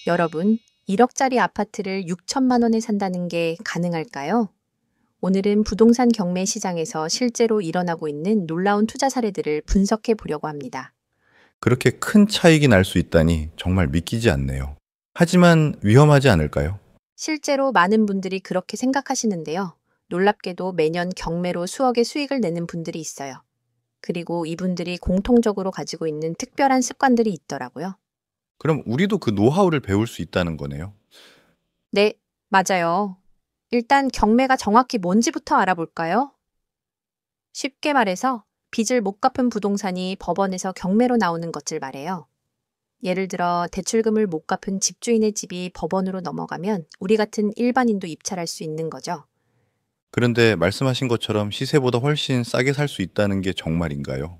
여러분, 1억짜리 아파트를 6천만 원에 산다는 게 가능할까요? 오늘은 부동산 경매 시장에서 실제로 일어나고 있는 놀라운 투자 사례들을 분석해 보려고 합니다. 그렇게 큰 차익이 날 수 있다니 정말 믿기지 않네요. 하지만 위험하지 않을까요? 실제로 많은 분들이 그렇게 생각하시는데요. 놀랍게도 매년 경매로 수억의 수익을 내는 분들이 있어요. 그리고 이분들이 공통적으로 가지고 있는 특별한 습관들이 있더라고요. 그럼 우리도 그 노하우를 배울 수 있다는 거네요. 네, 맞아요. 일단 경매가 정확히 뭔지부터 알아볼까요? 쉽게 말해서 빚을 못 갚은 부동산이 법원에서 경매로 나오는 것을 말해요. 예를 들어 대출금을 못 갚은 집주인의 집이 법원으로 넘어가면 우리 같은 일반인도 입찰할 수 있는 거죠. 그런데 말씀하신 것처럼 시세보다 훨씬 싸게 살 수 있다는 게 정말인가요?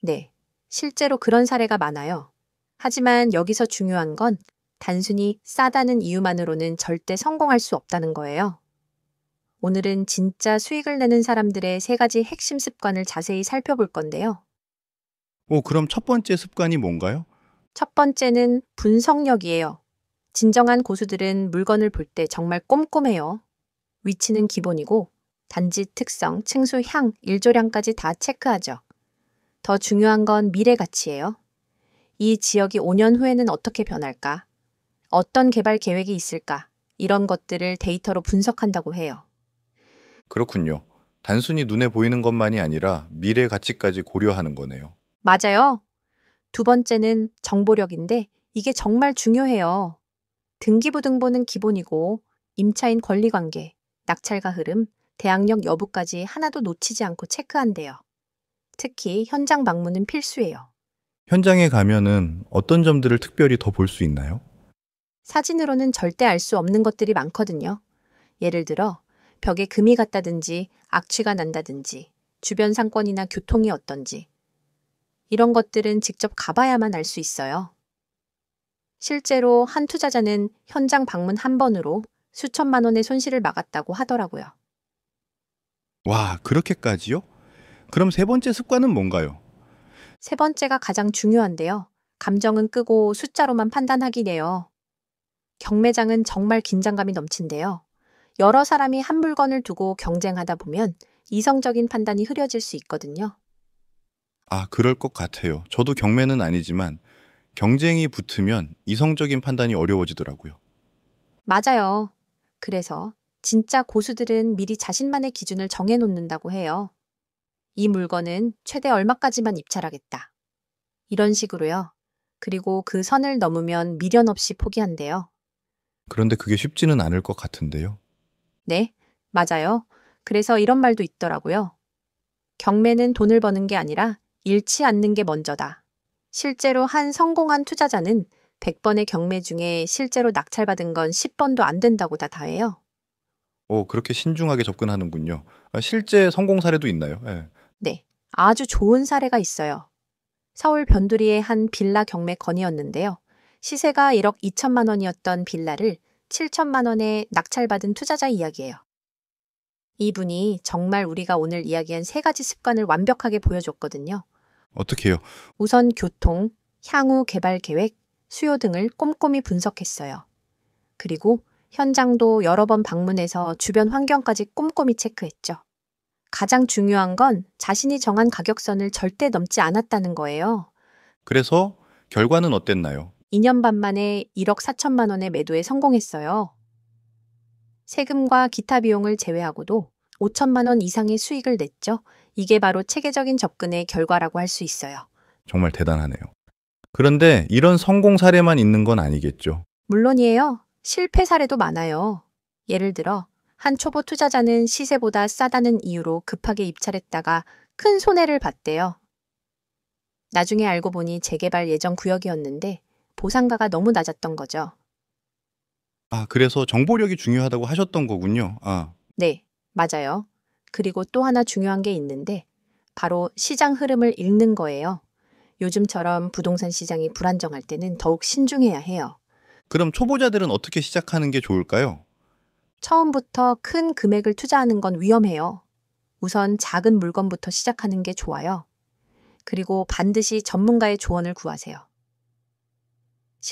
네, 실제로 그런 사례가 많아요. 하지만 여기서 중요한 건 단순히 싸다는 이유만으로는 절대 성공할 수 없다는 거예요. 오늘은 진짜 수익을 내는 사람들의 세 가지 핵심 습관을 자세히 살펴볼 건데요. 그럼 첫 번째 습관이 뭔가요? 첫 번째는 분석력이에요. 진정한 고수들은 물건을 볼 때 정말 꼼꼼해요. 위치는 기본이고 단지 특성, 층수, 향, 일조량까지 다 체크하죠. 더 중요한 건 미래 가치예요. 이 지역이 5년 후에는 어떻게 변할까? 어떤 개발 계획이 있을까? 이런 것들을 데이터로 분석한다고 해요. 그렇군요. 단순히 눈에 보이는 것만이 아니라 미래 가치까지 고려하는 거네요. 맞아요. 두 번째는 정보력인데 이게 정말 중요해요. 등기부등본은 기본이고 임차인 권리관계, 낙찰과 흐름, 대항력 여부까지 하나도 놓치지 않고 체크한대요. 특히 현장 방문은 필수예요. 현장에 가면은 어떤 점들을 특별히 더 볼 수 있나요? 사진으로는 절대 알 수 없는 것들이 많거든요. 예를 들어 벽에 금이 갔다든지 악취가 난다든지 주변 상권이나 교통이 어떤지 이런 것들은 직접 가봐야만 알 수 있어요. 실제로 한 투자자는 현장 방문 한 번으로 수천만 원의 손실을 막았다고 하더라고요. 와, 그렇게까지요? 그럼 세 번째 습관은 뭔가요? 세 번째가 가장 중요한데요. 감정은 끄고 숫자로만 판단하기네요. 경매장은 정말 긴장감이 넘친데요. 여러 사람이 한 물건을 두고 경쟁하다 보면 이성적인 판단이 흐려질 수 있거든요. 아, 그럴 것 같아요. 저도 경매는 아니지만 경쟁이 붙으면 이성적인 판단이 어려워지더라고요. 맞아요. 그래서 진짜 고수들은 미리 자신만의 기준을 정해놓는다고 해요. 이 물건은 최대 얼마까지만 입찰하겠다. 이런 식으로요. 그리고 그 선을 넘으면 미련 없이 포기한대요. 그런데 그게 쉽지는 않을 것 같은데요. 네, 맞아요. 그래서 이런 말도 있더라고요. 경매는 돈을 버는 게 아니라 잃지 않는 게 먼저다. 실제로 한 성공한 투자자는 100번의 경매 중에 실제로 낙찰받은 건 10번도 안 된다고 다 다해요. 그렇게 신중하게 접근하는군요. 아, 실제 성공 사례도 있나요? 예. 네, 아주 좋은 사례가 있어요. 서울 변두리의 한 빌라 경매 건이었는데요. 시세가 1억 2천만 원이었던 빌라를 7천만 원에 낙찰받은 투자자 이야기예요. 이분이 정말 우리가 오늘 이야기한 세 가지 습관을 완벽하게 보여줬거든요. 어떻게 해요? 우선 교통, 향후 개발 계획, 수요 등을 꼼꼼히 분석했어요. 그리고 현장도 여러 번 방문해서 주변 환경까지 꼼꼼히 체크했죠. 가장 중요한 건 자신이 정한 가격선을 절대 넘지 않았다는 거예요. 그래서 결과는 어땠나요? 2년 반 만에 1억 4천만 원의 매도에 성공했어요. 세금과 기타 비용을 제외하고도 5천만 원 이상의 수익을 냈죠. 이게 바로 체계적인 접근의 결과라고 할 수 있어요. 정말 대단하네요. 그런데 이런 성공 사례만 있는 건 아니겠죠. 물론이에요. 실패 사례도 많아요. 예를 들어 한 초보 투자자는 시세보다 싸다는 이유로 급하게 입찰했다가 큰 손해를 봤대요. 나중에 알고 보니 재개발 예정 구역이었는데 보상가가 너무 낮았던 거죠. 아, 그래서 정보력이 중요하다고 하셨던 거군요. 아, 네, 맞아요. 그리고 또 하나 중요한 게 있는데 바로 시장 흐름을 읽는 거예요. 요즘처럼 부동산 시장이 불안정할 때는 더욱 신중해야 해요. 그럼 초보자들은 어떻게 시작하는 게 좋을까요? 처음부터 큰 금액을 투자하는 건 위험해요. 우선 작은 물건부터 시작하는 게 좋아요. 그리고 반드시 전문가의 조언을 구하세요.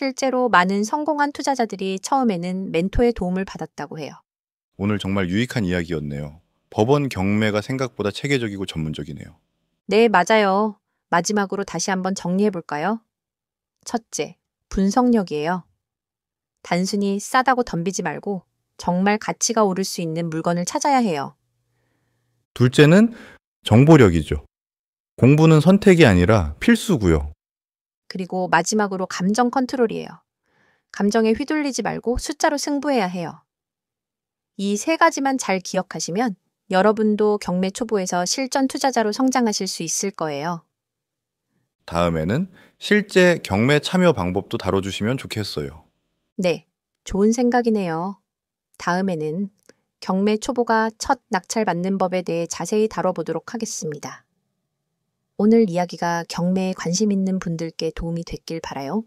실제로 많은 성공한 투자자들이 처음에는 멘토의 도움을 받았다고 해요. 오늘 정말 유익한 이야기였네요. 법원 경매가 생각보다 체계적이고 전문적이네요. 네, 맞아요. 마지막으로 다시 한번 정리해 볼까요? 첫째, 분석력이에요. 단순히 싸다고 덤비지 말고 정말 가치가 오를 수 있는 물건을 찾아야 해요. 둘째는 정보력이죠. 공부는 선택이 아니라 필수고요. 그리고 마지막으로 감정 컨트롤이에요. 감정에 휘둘리지 말고 숫자로 승부해야 해요. 이 세 가지만 잘 기억하시면 여러분도 경매 초보에서 실전 투자자로 성장하실 수 있을 거예요. 다음에는 실제 경매 참여 방법도 다뤄주시면 좋겠어요. 네, 좋은 생각이네요. 다음에는 경매 초보가 첫 낙찰 받는 법에 대해 자세히 다뤄보도록 하겠습니다. 오늘 이야기가 경매에 관심 있는 분들께 도움이 됐길 바라요.